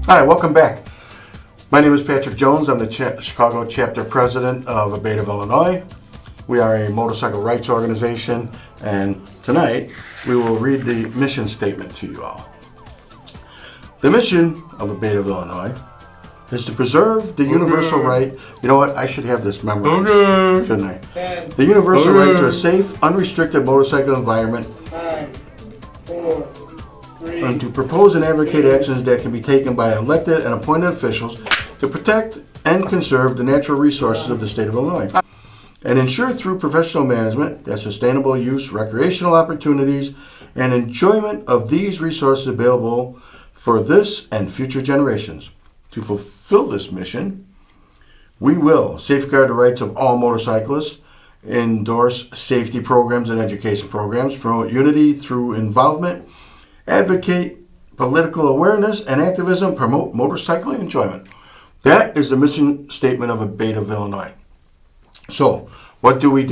Hi, welcome back. My name is Patrick Jones. I'm the Chicago chapter president of A.B.A.T.E of Illinois. We are a motorcycle rights organization, and tonight we will read the mission statement to you all. The mission of A.B.A.T.E of Illinois is to preserve the universal right. You know what? I should have this memorized, shouldn't I? The universal right to a safe, unrestricted motorcycle environment. 5, 4, 3, and to propose and advocate actions that can be taken by elected and appointed officials to protect and conserve the natural resources of the state of Illinois, and ensure through professional management that sustainable use, recreational opportunities, and enjoyment of these resources available for this and future generations. To fulfill this mission, we will safeguard the rights of all motorcyclists, endorse safety programs and education programs, promote unity through involvement, advocate political awareness and activism, promote motorcycling enjoyment. That is the mission statement of A.B.A.T.E of Illinois. So, what do? We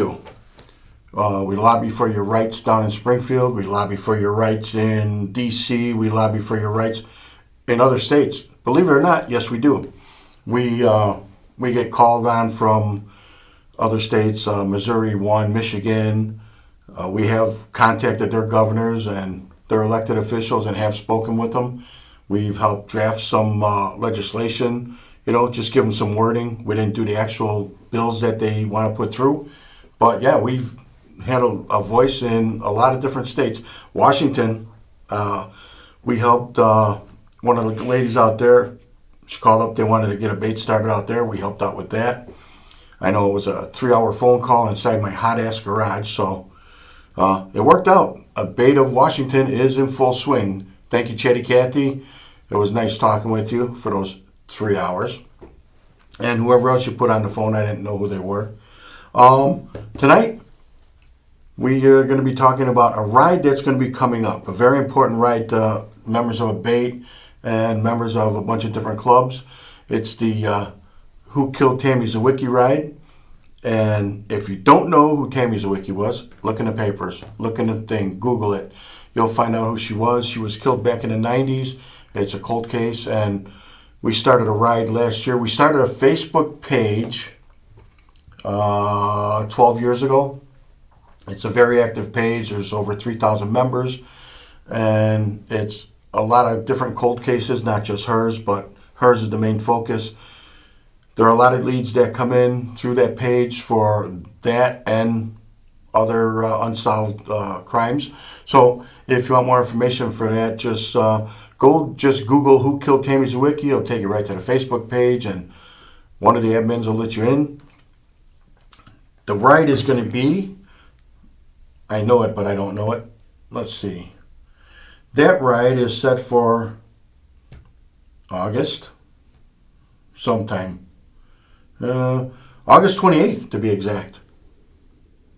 lobby for your rights down in Springfield. We lobby for your rights in D.C. We lobby for your rights in other states. Believe it or not, yes, we do. We get called on from other states, Missouri, Michigan. We have contacted their governors and their elected officials and have spoken with them. We've helped draft some legislation, just give them some wording. We didn't do the actual bills that they want to put through. But yeah, we've had a voice in a lot of different states. Washington, we helped one of the ladies out there. She called up, they wanted to get A.B.A.T.E started out there. We helped out with that. I know it was a 3-hour phone call inside my hot-ass garage, so it worked out. A.B.A.T.E of Washington is in full swing. Thank you, Chatty Cathy. It was nice talking with you for those 3 hours. And whoever else you put on the phone, I didn't know who they were. Tonight, we are going to be talking about a ride that's going to be coming up. A very important ride to members of A.B.A.T.E and members of a bunch of different clubs. It's the Who Killed Tammy Zawicki ride. And if you don't know who Tammy Zawicki was, look in the papers, look in the thing, Google it. You'll find out who she was. She was killed back in the 90s. It's a cold case, and we started a ride last year. We started a Facebook page 12 years ago. It's a very active page. There's over 3,000 members, and it's a lot of different cold cases, not just hers, but hers is the main focus. There are a lot of leads that come in through that page for that and other unsolved crimes. So if you want more information for that, just Google Who Killed Tammy Zawicki. It'll take you right to the Facebook page, and one of the admins will let you in. The ride is going to be, I know it, but I don't know it. Let's see. That ride is set for August sometime. August 28th, to be exact.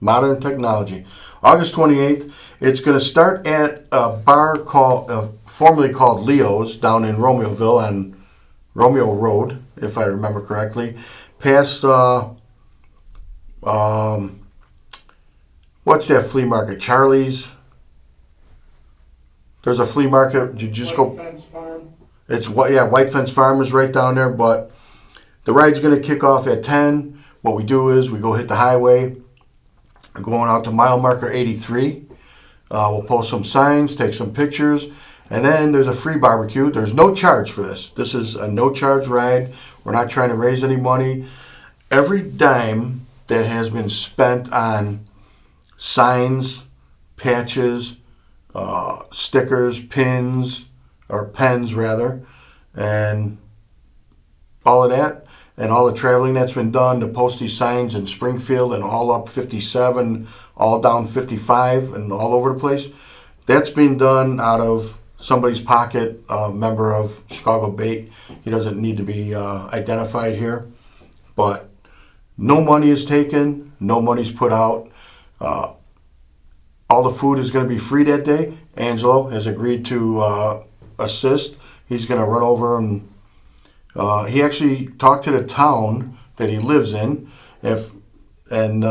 Modern technology. August 28th. It's going to start at a bar formerly called Leo's down in Romeoville on Romeo Road, if I remember correctly. Past, what's that flea market? Charlie's. There's a flea market. You just White Fence Farm. It's White Fence Farm is right down there, but the ride's going to kick off at 10. What we do is we go hit the highway, going out to mile marker 83. We'll post some signs, take some pictures, and then there's a free barbecue. There's no charge for this. This is a no-charge ride. We're not trying to raise any money. Every dime that has been spent on signs, patches, stickers, pins, or pens rather, and all of that, and all the traveling that's been done to post these signs in Springfield and all up 57, all down 55, and all over the place, that's been done out of somebody's pocket, a member of Chicago A.B.A.T.E. He doesn't need to be identified here, but no money is taken, no money's put out. All the food is going to be free that day. Angelo has agreed to assist. He's going to run over and he actually talked to the town that he lives in. It's going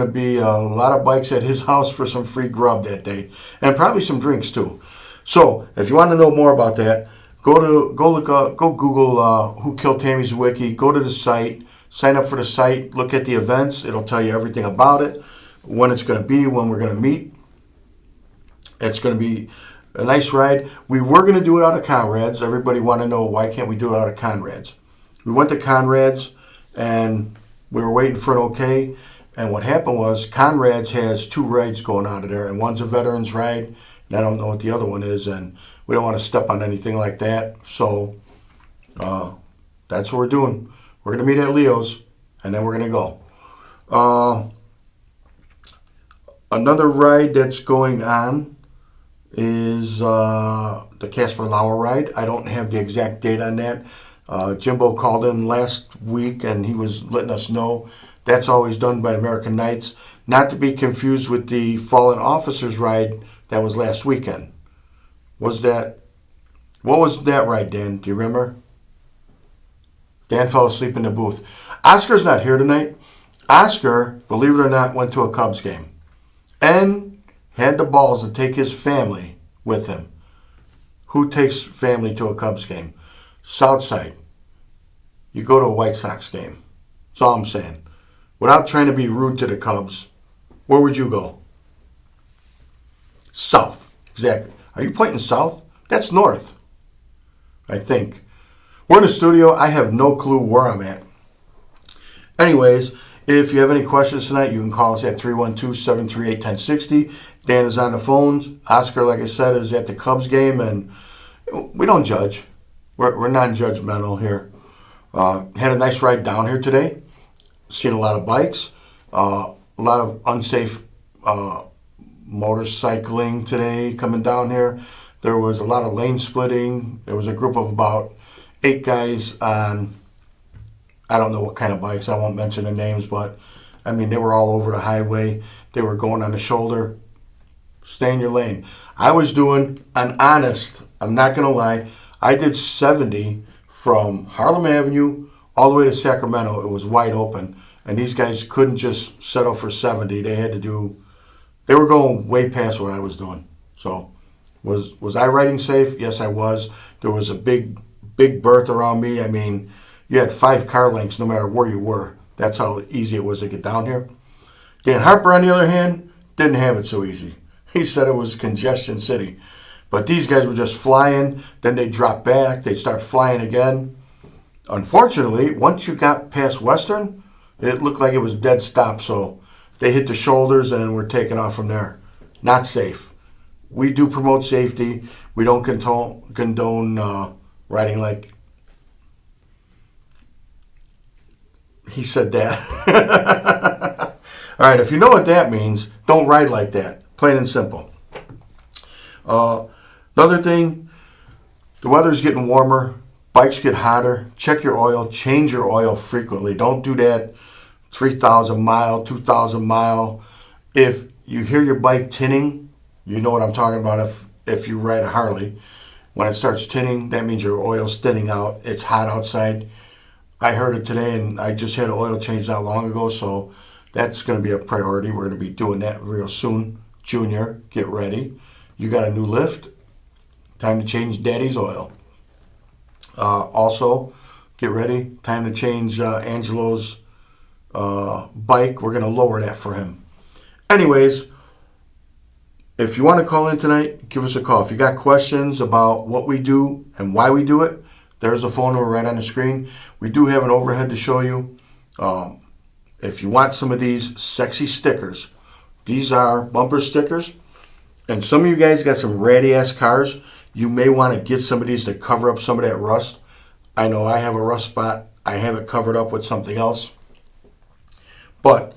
to be a lot of bikes at his house for some free grub that day, and probably some drinks too. So if you want to know more about that, Go Google Who Killed Tammy Zwicky. Go to the site. Sign up for the site. Look at the events. It'll tell you everything about it, when it's going to be, when we're going to meet. It's going to be a nice ride. We were going to do it out of Conrad's. Everybody want to know, why can't we do it out of Conrad's? We went to Conrad's and we were waiting for an okay. And what happened was Conrad's has 2 rides going out of there, and one's a veterans ride, and I don't know what the other one is, and we don't want to step on anything like that. So that's what we're doing. We're going to meet at Leo's, and then we're going to go. Another ride that's going on is the Casper Lauer ride. I don't have the exact date on that. Jimbo called in last week and he was letting us know. That's always done by American Knights. Not to be confused with the Fallen Officers ride that was last weekend. What was that ride, Dan? Do you remember? Dan fell asleep in the booth. Oscar's not here tonight. Oscar, believe it or not, went to a Cubs game and had the balls to take his family with him. Who takes family to a Cubs game? Southside. You go to a White Sox game. That's all I'm saying. Without trying to be rude to the Cubs, where would you go? South. Exactly. Are you pointing south? That's north, I think. We're in the studio. I have no clue where I'm at. Anyways, if you have any questions tonight, you can call us at 312-738-1060. Dan is on the phones. Oscar, like I said, is at the Cubs game, and we don't judge. We're non-judgmental here. Had a nice ride down here today. Seen a lot of bikes, a lot of unsafe motorcycling today coming down here. There was a lot of lane splitting. There was a group of about 8 guys on, I don't know what kind of bikes. I won't mention the names, but I mean, they were all over the highway. They were going on the shoulder. Stay in your lane. I was doing an honest, I'm not going to lie, I did 70 from Harlem Avenue all the way to Sacramento. It was wide open. And these guys couldn't just settle for 70. They had to do, they were going way past what I was doing. So was I riding safe? Yes, I was. There was a big berth around me. I mean, you had 5 car lengths no matter where you were. That's how easy it was to get down here. Dan Harper, on the other hand, didn't have it so easy. He said it was congestion city. But these guys were just flying. Then they drop back. They start flying again. Unfortunately, once you got past Western, it looked like it was dead stop. So they hit the shoulders and were taking off from there. Not safe. We do promote safety. We don't condone riding like he said that. All right, if you know what that means, don't ride like that. Plain and simple. Another thing, the weather's getting warmer. Bikes get hotter. Check your oil. Change your oil frequently. Don't do that 3,000 mile, 2,000 mile. If you hear your bike tinning, you know what I'm talking about if you ride a Harley. When it starts tinning, that means your oil's thinning out. It's hot outside. I heard it today, and I just had an oil change not long ago, so that's going to be a priority. We're going to be doing that real soon. Junior, get ready. You got a new lift. Time to change Daddy's oil. Also, get ready. Time to change Angelo's bike. We're going to lower that for him. Anyways, if you want to call in tonight, give us a call. If you got questions about what we do and why we do it, there's a phone number right on the screen. We do have an overhead to show you. If you want some of these sexy stickers, these are bumper stickers. And some of you guys got some ratty-ass cars. You may want to get some of these to cover up some of that rust. I know I have a rust spot. I have it covered up with something else. But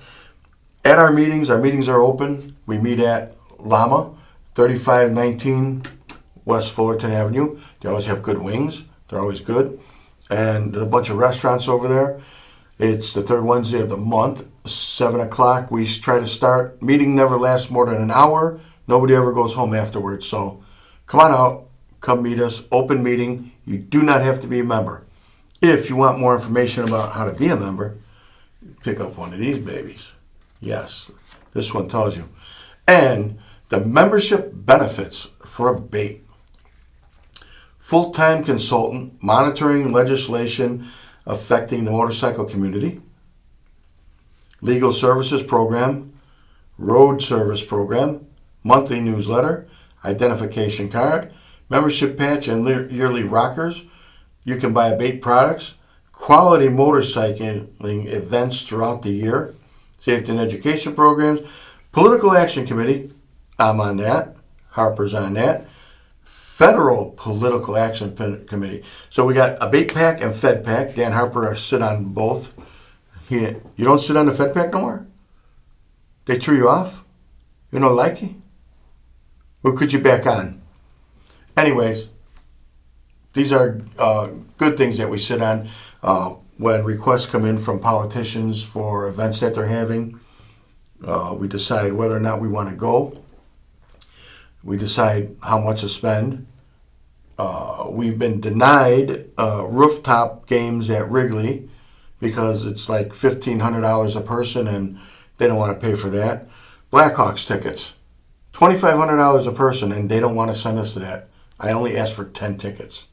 at our meetings are open. We meet at Llama, 3519 West Fullerton Avenue. They always have good wings. They're always good. And there's a bunch of restaurants over there. It's the third Wednesday of the month, 7 o'clock. We try to start. Meeting never lasts more than an hour. Nobody ever goes home afterwards. So come on out. Come meet us. Open meeting. You do not have to be a member. If you want more information about how to be a member, pick up one of these babies. Yes, this one tells you. And the membership benefits for A.B.A.T.E. full-time consultant monitoring legislation affecting the motorcycle community, legal services program, road service program, monthly newsletter, identification card, membership patch and yearly rockers. You can buy A.B.A.T.E products, quality motorcycling events throughout the year, safety and education programs, political action committee, I'm on that, Harper's on that, federal political action committee. So we got A.B.A.T.E pack and Fed pack. Dan Harper sit on both. You don't sit on the Fed pack no more? They threw you off? You don't like it? Or could you back on? Anyways, these are good things that we sit on when requests come in from politicians for events that they're having. We decide whether or not we want to go. We decide how much to spend. We've been denied rooftop games at Wrigley because it's like $1,500 a person and they don't want to pay for that. Blackhawks tickets, $2,500 a person, and they don't want to send us to that. I only asked for 10 tickets.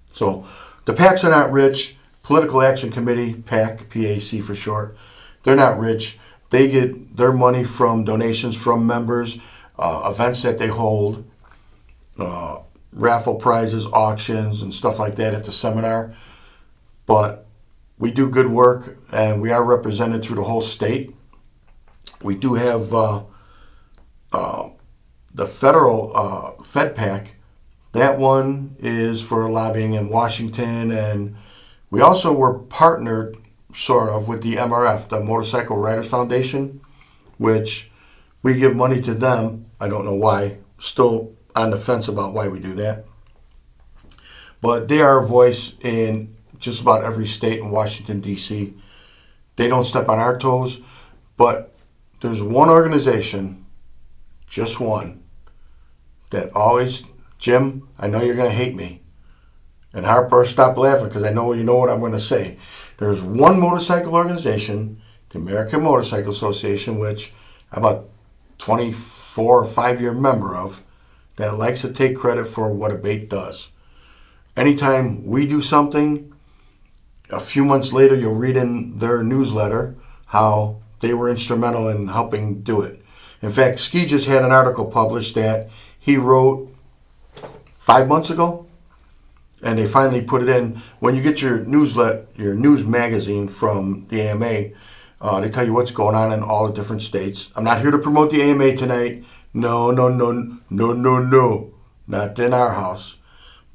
So the PACs are not rich. Political Action Committee, PAC, PAC for short, they're not rich. They get their money from donations from members, events that they hold, raffle prizes, auctions, and stuff like that at the seminar. But we do good work, and we are represented through the whole state. We do have the federal Fed PAC. That one is for lobbying in Washington, and we also were partnered, sort of, with the MRF, the Motorcycle Riders Foundation, which we give money to them. I don't know why. Still on the fence about why we do that. But they are a voice in just about every state in Washington, D.C. They don't step on our toes, but there's one organization, just one, that always, Jim, I know you're going to hate me. And Harper, stop laughing because I know you know what I'm going to say. There's one motorcycle organization, the American Motorcycle Association, which I'm a 24 or 5-year member of, that likes to take credit for what A.B.A.T.E does. Anytime we do something, a few months later you'll read in their newsletter how they were instrumental in helping do it. In fact, Ski just had an article published that he wrote 5 months ago, and they finally put it in. When you get your newsletter, your news magazine from the AMA, they tell you what's going on in all the different states. I'm not here to promote the AMA tonight. No. Not in our house.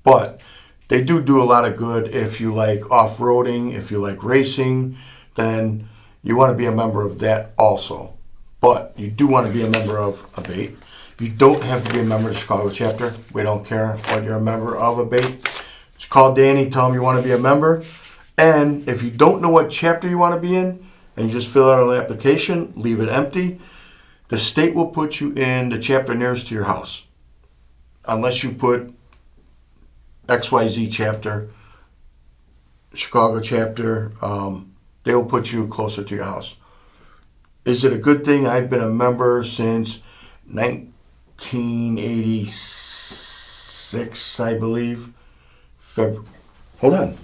But they do a lot of good. If you like off-roading, if you like racing, then you want to be a member of that also. But you do want to be a member of A.B.A.T.E. You don't have to be a member of the Chicago chapter. We don't care what you're a member of A.B.A.T.E. Just call Danny, tell him you want to be a member. And if you don't know what chapter you want to be in, and you just fill out an application, leave it empty, the state will put you in the chapter nearest to your house. Unless you put XYZ chapter, Chicago chapter, they will put you closer to your house. Is it a good thing? I've been a member since 1986, I believe. Hold on.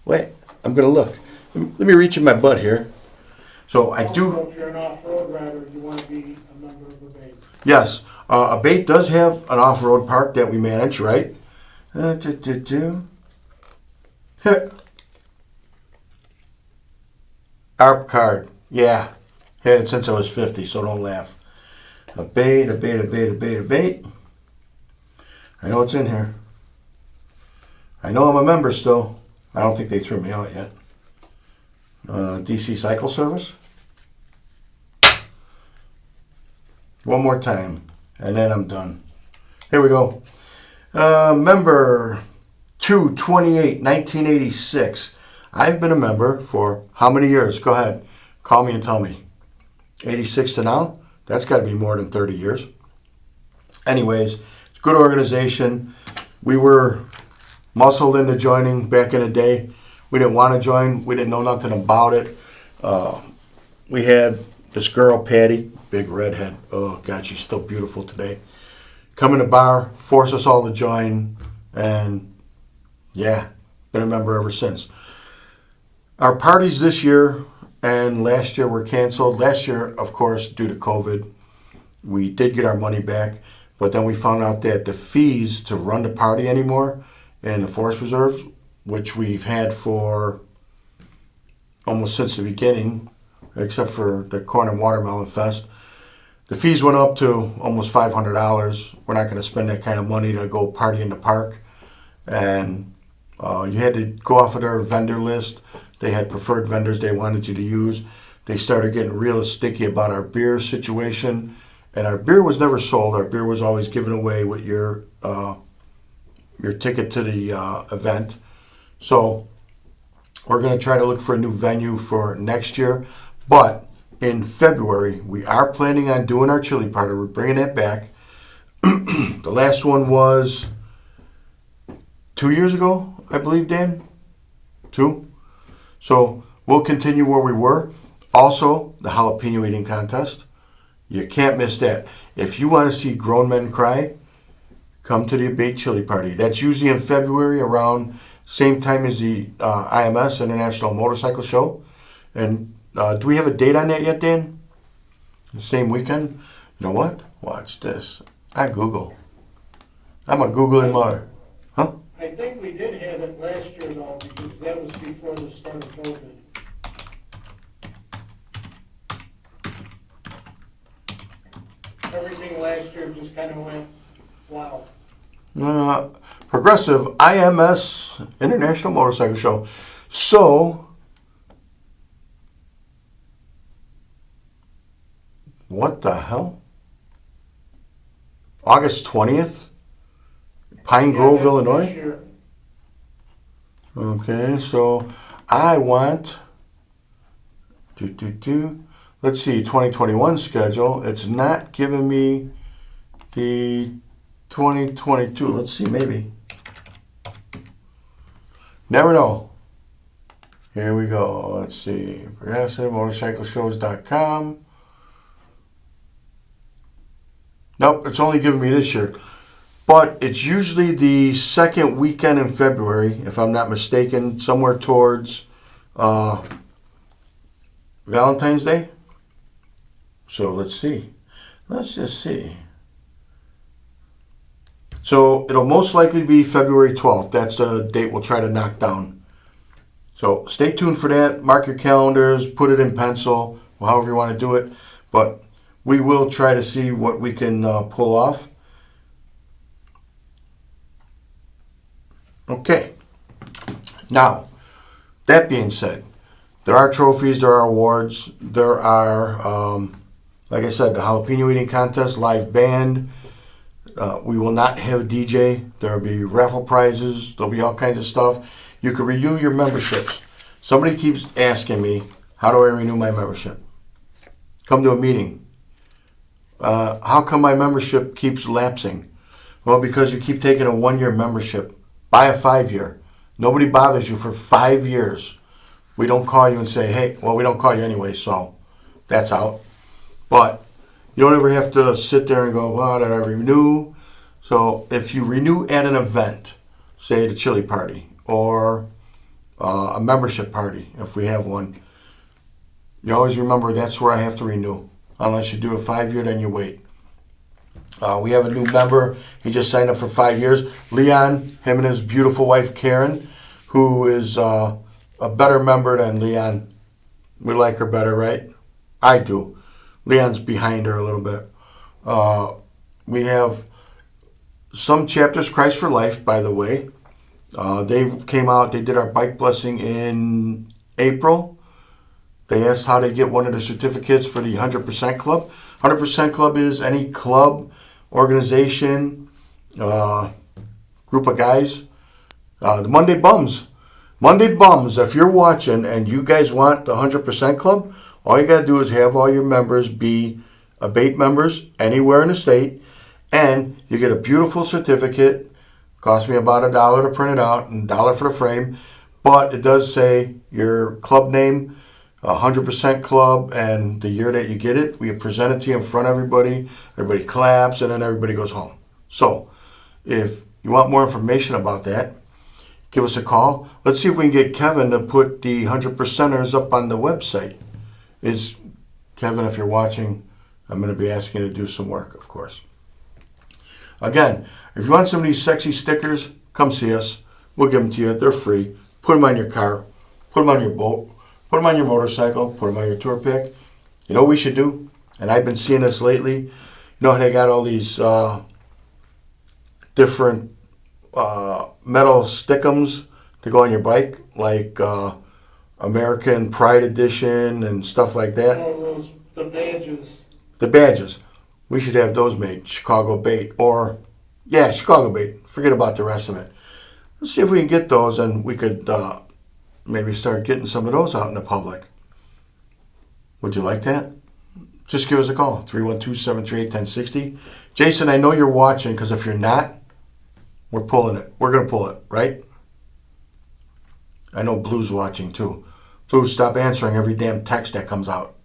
Wait, I'm going to look. Let me reach in my butt here. So I do. Also, if you're an off-road rider, you want to be a member of A.B.A.T.E. Yes, A.B.A.T.E does have an off-road park that we manage, right? ARP card, yeah. Had it since I was 50, so don't laugh. A.B.A.T.E. I know it's in here. I know I'm a member still. I don't think they threw me out yet. DC Cycle Service. One more time, and then I'm done. Here we go. Member 2/28/1986. I've been a member for how many years? Go ahead. Call me and tell me. 86 to now? That's got to be more than 30 years. Anyways, it's a good organization. We were muscled into joining back in the day. We didn't want to join. We didn't know nothing about it. We had this girl, Patty, big redhead. Oh, God, she's still beautiful today. Come in the bar, force us all to join, and Yeah, been a member ever since. Our parties this year and last year were canceled. Last year, of course, due to COVID, we did get our money back, but then we found out that the fees to run the party anymore in the forest preserves, which we've had for almost since the beginning, except for the Corn and Watermelon Fest, the fees went up to almost $500. We're not going to spend that kind of money to go party in the park. And you had to go off of their vendor list. They had preferred vendors they wanted you to use. They started getting real sticky about our beer situation. And our beer was never sold. Our beer was always given away with your ticket to the event. So we're going to try to look for a new venue for next year. But in February, we are planning on doing our chili party. We're bringing that back. The last one was 2 years ago, I believe, Dan? 2? So we'll continue where we were. Also, the jalapeno eating contest. You can't miss that. If you want to see grown men cry, come to the A.B.A.T.E chili party. That's usually in February around same time as the IMS, International Motorcycle Show. And do we have a date on that yet, Dan? The same weekend? You know what? Watch this. I Google. I'm a Googling mother. Huh? I think we did have it last year though, because that was before the start of COVID. Everything last year just kind of went wild. Progressive IMS, International Motorcycle Show. So, what the hell? August 20th? Pine Grove, that's Illinois? this year. Okay, so I want let's see, 2021 schedule. It's not giving me the 2022. Let's see, maybe. Never know. Here we go. Let's see. ProgressiveMotorcycleShows.com. Nope, it's only giving me this year. But it's usually the second weekend in February, if I'm not mistaken, somewhere towards Valentine's Day. So let's see. Let's just see. So it'll most likely be February 12th. That's a date we'll try to knock down. So stay tuned for that. Mark your calendars, put it in pencil, or however you want to do it. But we will try to see what we can pull off. Okay. Now, that being said, there are trophies, there are awards, there are, like I said, the jalapeno eating contest, live band. We will not have a DJ. There will be raffle prizes. There'll be all kinds of stuff. You can renew your memberships. Somebody keeps asking me, how do I renew my membership? Come to a meeting. How come my membership keeps lapsing? Well, because you keep taking a 1-year membership. Buy a 5-year. Nobody bothers you for 5 years. We don't call you and say, hey, well, we don't call you anyway, so that's out. But you don't ever have to sit there and go, well, did I renew? So if you renew at an event, say the chili party or a membership party, if we have one, you always remember that's where I have to renew. Unless you do a 5-year, then you wait. We have a new member. He just signed up for 5 years. Leon, him and his beautiful wife, Karen, who is a better member than Leon. We like her better, right? I do. Leon's behind her a little bit. We have some chapters, Christ for Life, by the way. They came out, they did our bike blessing in April. They asked how to get one of the certificates for the 100% Club. 100% Club is any club, organization, group of guys. The Monday Bums. Monday Bums, if you're watching and you guys want the 100% Club, all you got to do is have all your members be A.B.A.T.E members anywhere in the state, and you get a beautiful certificate. Cost me about $1 to print it out and $1 for the frame, but it does say your club name, 100% Club, and the year that you get it. We present it to you in front of everybody. Everybody claps, and then everybody goes home. So if you want more information about that, give us a call. Let's see if we can get Kevin to put the 100%ers up on the website. Kevin, if you're watching, I'm going to be asking you to do some work, of course. Again, if you want some of these sexy stickers, come see us. We'll give them to you. They're free. Put them on your car. Put them on your boat. Put them on your motorcycle. Put them on your tour pick. You know what we should do? And I've been seeing this lately. You know how they got all these different metal stickums to go on your bike, like American Pride Edition and stuff like that. Oh, the badges. The badges. We should have those made. Chicago A.B.A.T.E. or, yeah, Chicago A.B.A.T.E. Forget about the rest of it. Let's see if we can get those, and we could maybe start getting some of those out in the public. Would you like that? Just give us a call, 312-738-1060. Jason, I know you're watching, because if you're not, we're pulling it. We're going to pull it, right? I know Blue's watching, too. Blue, stop answering every damn text that comes out.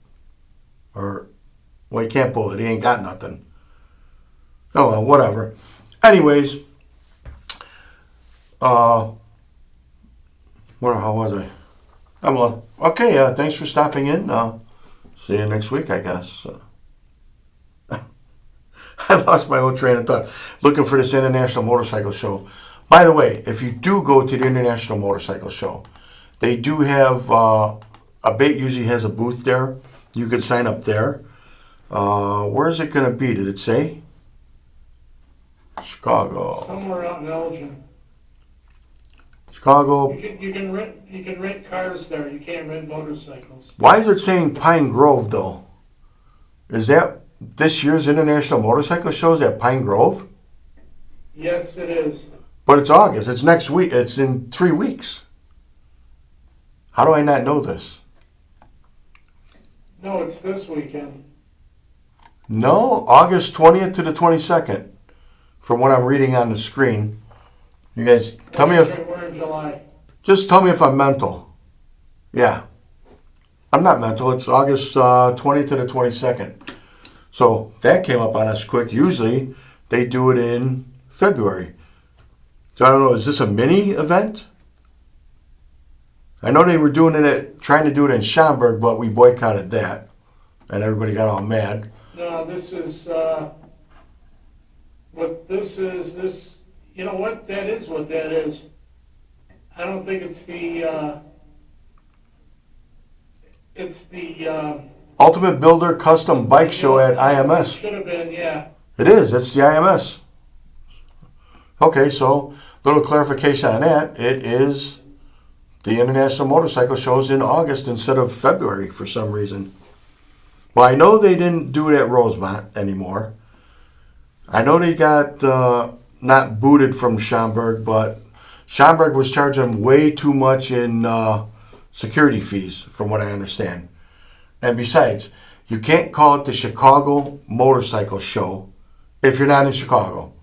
Well, he can't pull it. He ain't got nothing. Oh, well, whatever. Anyways, how was I? Okay, thanks for stopping in. See you next week, I guess. I lost my whole train of thought. Looking for this International Motorcycle Show. By the way, if you do go to the International Motorcycle Show, they do have, A.B.A.T.E. usually has a booth there. You could sign up there. Where is it going to be? Did it say? Chicago. Somewhere out in Elgin. Chicago. You can rent cars there. You can't rent motorcycles. Why is it saying Pine Grove, though? Is that this year's International Motorcycle Show is at Pine Grove? Yes, it is. But it's August. It's next week. It's in 3 weeks. How do I not know this? No, it's this weekend. No, August 20th to the 22nd, from what I'm reading on the screen. You guys, tell me if... We're in July. Just tell me if I'm mental. Yeah. I'm not mental. It's August 20th to the 22nd. So that came up on us quick. Usually they do it in February. So I don't know, is this a mini event? I know they were trying to do it in Schaumburg, but we boycotted that. And everybody got all mad. No, this is, you know what, that is what that is. I don't think it's the Ultimate Builder Custom Bike Show at IMS. Should have been, yeah. It is, it's the IMS. Okay, so little clarification on that. It is the International Motorcycle Shows in August instead of February for some reason. Well, I know they didn't do it at Rosemont anymore. I know they got not booted from Schaumburg, but Schaumburg was charging way too much in security fees, from what I understand. And besides, you can't call it the Chicago Motorcycle Show if you're not in Chicago.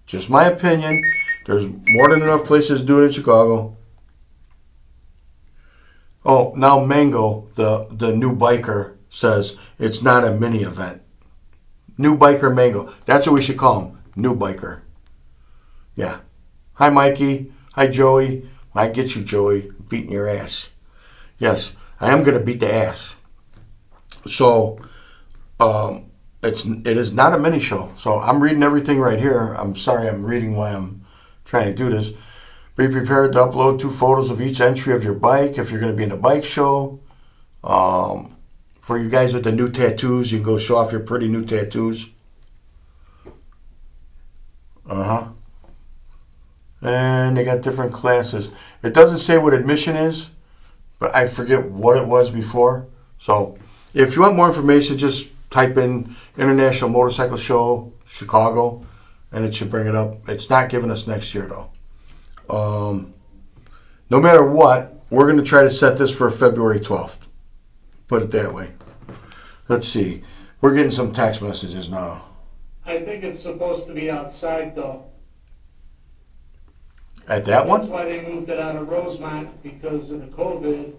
Just my opinion. There's more than enough places to do it in Chicago. Oh, now Mango, the new biker, says it's not a mini event. New Biker Mango. That's what we should call him. New Biker. Yeah. Hi, Mikey. Hi, Joey. I get you, Joey. Beating your ass. Yes, I am going to beat the ass. So, it is not a mini show. So I'm reading everything right here. I'm sorry, I'm reading while I'm trying to do this. Be prepared to upload 2 photos of each entry of your bike if you're going to be in a bike show. For you guys with the new tattoos, you can go show off your pretty new tattoos. And they got different classes. It doesn't say what admission is, but I forget what it was before. So if you want more information, just type in International Motorcycle Show, Chicago, and it should bring it up. It's not giving us next year, though. No matter what, we're going to try to set this for February 12th. Put it that way. Let's see. We're getting some text messages now. I think it's supposed to be outside, though. At that one? That's why they moved it out of Rosemont, because of the COVID.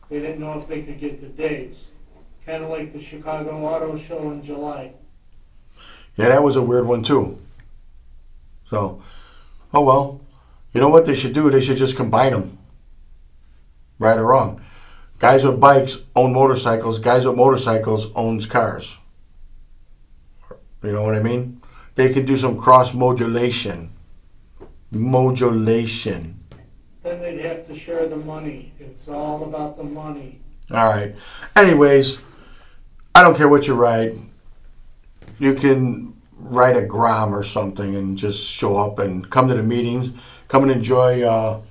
They didn't know if they could get the dates. Kind of like the Chicago Auto Show in July. Yeah, that was a weird one, too. So, oh well. You know what they should do? They should just combine them. Right or wrong. Guys with bikes own motorcycles. Guys with motorcycles owns cars. You know what I mean? They can do some cross modulation. Modulation. Then they'd have to share the money. It's all about the money. All right. Anyways, I don't care what you ride. You can ride a Grom or something and just show up and come to the meetings. Come and enjoy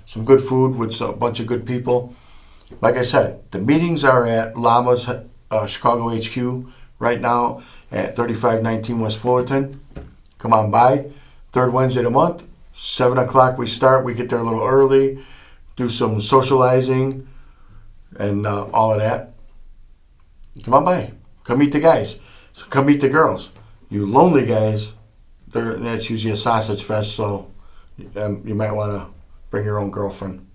some good food with a bunch of good people. Like I said, the meetings are at Llama's Chicago HQ right now at 3519 West Fullerton. Come on by. Third Wednesday of the month, 7 o'clock we start. We get there a little early, do some socializing and all of that. Come on by. Come meet the guys. So come meet the girls. You lonely guys, that's usually a sausage fest, so you might want to bring your own girlfriend.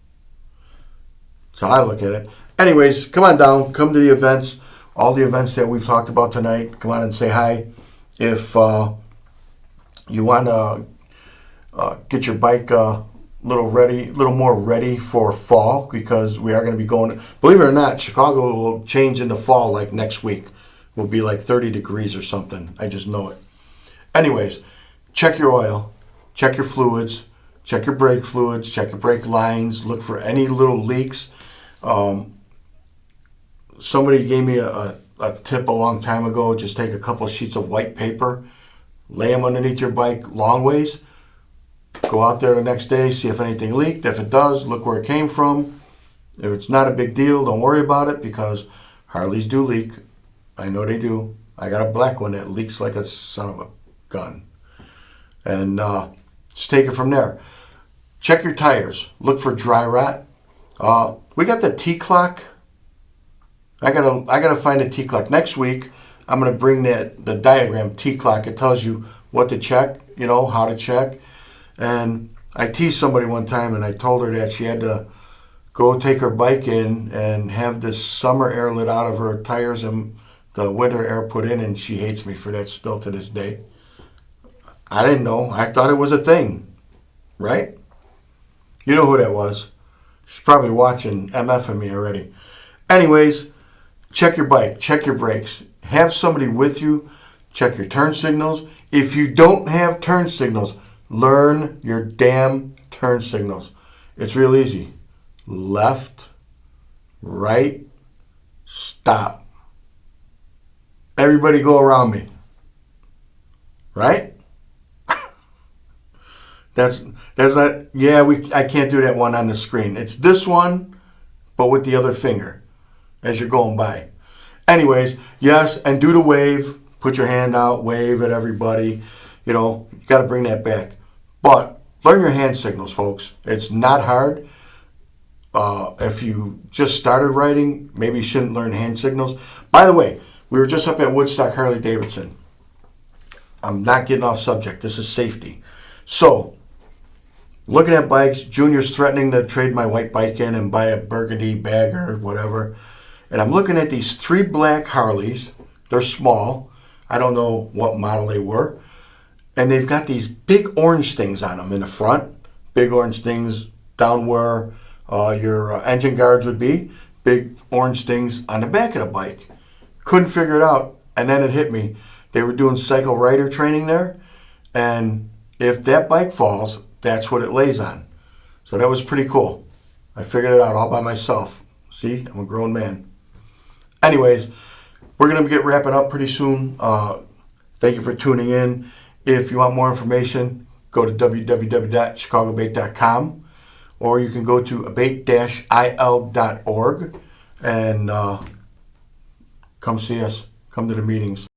So I look at it. Anyways, come on down. Come to the events. All the events that we've talked about tonight. Come on and say hi. If you want to get your bike a little more ready for fall, because we are going to be going. Believe it or not, Chicago will change in the fall like next week. Will be like 30 degrees or something. I just know it. Anyways, check your oil. Check your fluids. Check your brake fluids. Check your brake lines. Look for any little leaks. Somebody gave me a tip a long time ago. Just take a couple of sheets of white paper, lay them underneath your bike long ways, go out there the next day, see if anything leaked. If it does, look where it came from. If it's not a big deal, don't worry about it, because Harleys do leak. I know they do. I got a black one that leaks like a son of a gun. And just take it from there. Check your tires. Look for dry rot. We got the T-clock. I gotta find a T-clock. Next week, I'm gonna bring the diagram T-clock. It tells you what to check, how to check. And I teased somebody one time, and I told her that she had to go take her bike in and have the summer air let out of her tires and the winter air put in, and she hates me for that still to this day. I didn't know. I thought it was a thing, right? You know who that was. She's probably watching MFing me already. Anyways, check your bike, check your brakes. Have somebody with you. Check your turn signals. If you don't have turn signals, learn your damn turn signals. It's real easy. Left, right, stop. Everybody go around me. Right? That's not, I can't do that one on the screen. It's this one, but with the other finger as you're going by. Anyways, yes, and do the wave. Put your hand out, wave at everybody. You got to bring that back. But learn your hand signals, folks. It's not hard. If you just started riding, maybe you shouldn't learn hand signals. By the way, we were just up at Woodstock Harley Davidson. I'm not getting off subject. This is safety. So, looking at bikes, Junior's threatening to trade my white bike in and buy a burgundy bag or whatever. And I'm looking at these 3 black Harleys. They're small. I don't know what model they were. And they've got these big orange things on them in the front. Big orange things down where your engine guards would be. Big orange things on the back of the bike. Couldn't figure it out. And then it hit me. They were doing cycle rider training there. And if that bike falls, that's what it lays on. So that was pretty cool. I figured it out all by myself. See, I'm a grown man. Anyways, we're going to get wrapping up pretty soon. Thank you for tuning in. If you want more information, go to www.chicagoabate.com, or you can go to abate-il.org and come see us. Come to the meetings.